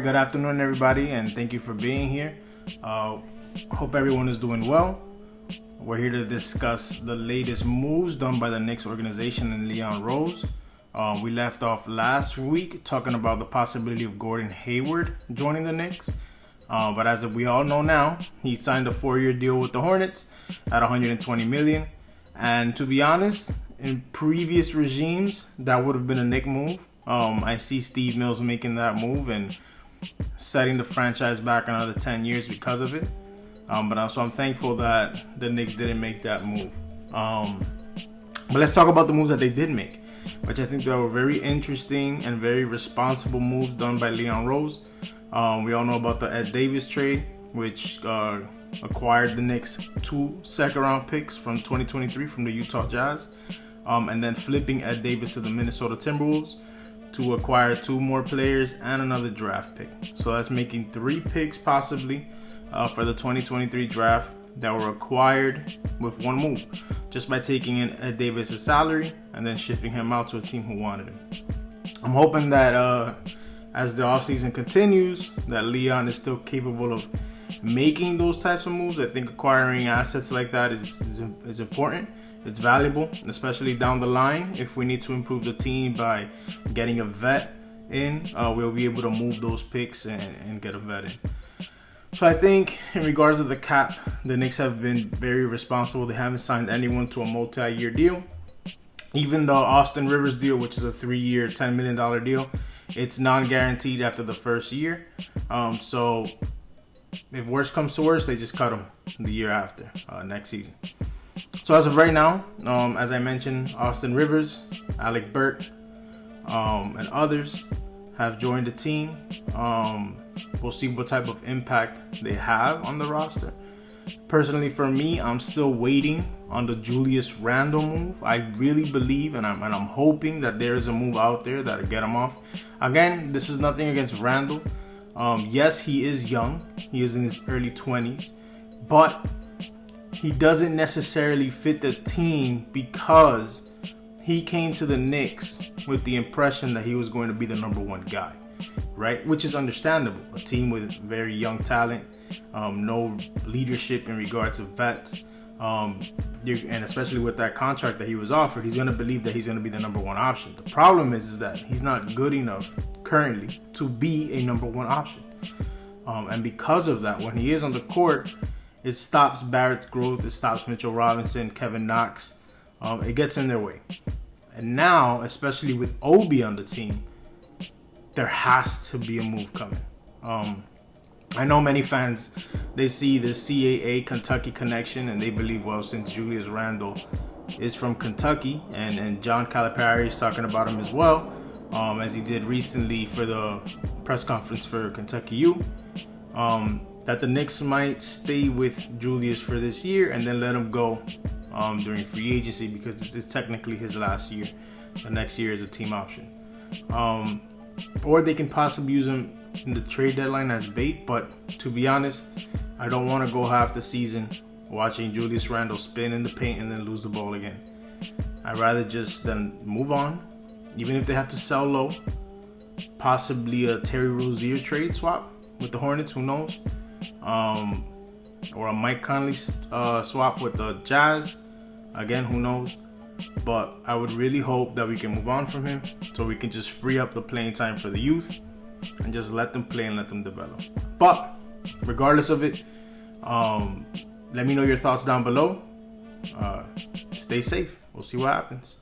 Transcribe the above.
good afternoon, everybody, and thank you for being here. Hope everyone is doing well. We're here to discuss the latest moves done by the Knicks organization and Leon Rose. We left off last week talking about the possibility of Gordon Hayward joining the Knicks. But as we all know now, he signed a 4-year deal with the Hornets at $120 million. And to be honest, in previous regimes, that would have been a Knick move. I see Steve Mills making that move and setting the franchise back another 10 years because of it. So I'm thankful that the Knicks didn't make that move. But let's talk about the moves that they did make, which I think they were very interesting and very responsible moves done by Leon Rose. We all know about the Ed Davis trade, which acquired the Knicks 2 second-round picks from 2023 from the Utah Jazz, and then flipping Ed Davis to the Minnesota Timberwolves to acquire 2 more players and another draft pick. So that's making 3 picks possibly for the 2023 draft that were acquired with 1 move, just by taking in Ed Davis' salary and then shipping him out to a team who wanted him. I'm hoping that as the offseason continues, that Leon is still capable of making those types of moves. I think acquiring assets like that is important. It's valuable, especially down the line. If we need to improve the team by getting a vet in, we'll be able to move those picks and get a vet in. So I think in regards to the cap, the Knicks have been very responsible. They haven't signed anyone to a multi-year deal. Even the Austin Rivers deal, which is a 3-year, $10 million deal, it's non-guaranteed after the first year. So if worse comes to worse, they just cut him the year after, next season. So as of right now, as I mentioned, Austin Rivers, Alec Burks, and others have joined the team. We'll see what type of impact they have on the roster. Personally, for me, I'm still waiting on the Julius Randle move. I really believe and I'm hoping that there is a move out there that'll get him off. Again, this is nothing against Randle. Yes, he is young. He is in his early 20s. But he doesn't necessarily fit the team because he came to the Knicks with the impression that he was going to be the number 1 guy, right? Which is understandable. A team with very young talent, no leadership in regards to vets, and especially with that contract that he was offered, he's going to believe that he's going to be the number 1 option. The problem is that he's not good enough currently to be a number 1 option. And because of that, when he is on the court, it stops Barrett's growth. It stops Mitchell Robinson, Kevin Knox. It gets in their way. And now, especially with Obi on the team, there has to be a move coming. I know many fans, they see the CAA Kentucky connection and they believe, well, since Julius Randle is from Kentucky and John Calipari is talking about him as well, as he did recently for the press conference for Kentucky U, that the Knicks might stay with Julius for this year and then let him go during free agency because this is technically his last year. The next year is a team option. Or they can possibly use him in the trade deadline as bait, but to be honest, I don't want to go half the season watching Julius Randle spin in the paint and then lose the ball again. I'd rather just then move on, even if they have to sell low, possibly a Terry Rozier trade swap with the Hornets, who knows? Or a Mike Conley swap with the Jazz, again, who knows? But I would really hope that we can move on from him so we can just free up the playing time for the youth and just let them play and let them develop. But regardless of it, let me know your thoughts down below. Stay safe. We'll see what happens.